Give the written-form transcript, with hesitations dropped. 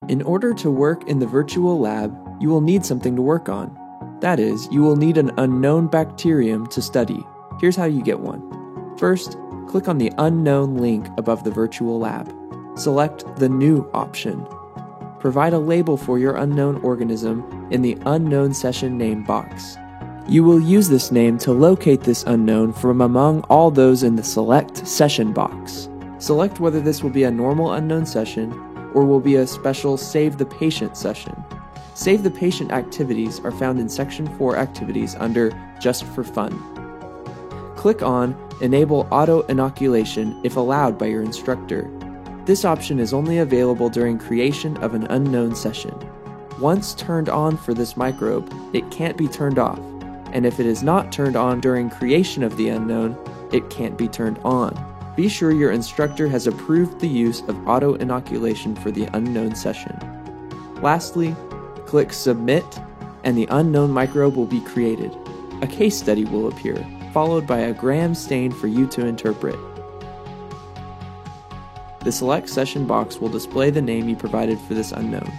In order to work in the virtual lab, you will need something to work on. That is, you will need an unknown bacterium to study. Here's how you get one. First, click on the unknown link above the virtual lab. Select the New option. Provide a label for your unknown organism in the Unknown Session Name box. You will use this name to locate this unknown from among all those in the Select Session box. Select whether this will be a normal unknown session or will be a special Save the Patient session. Save the Patient activities are found in Section 4 Activities under Just for Fun. Click on Enable Auto-Inoculation if allowed by your instructor. This option is only available during creation of an unknown session. Once turned on for this microbe, it can't be turned off, and if it is not turned on during creation of the unknown, it can't be turned on. Be sure your instructor has approved the use of auto-inoculation for the unknown session. Lastly, click Submit, and the unknown microbe will be created. A case study will appear, followed by a gram stain for you to interpret. The Select Session box will display the name you provided for this unknown.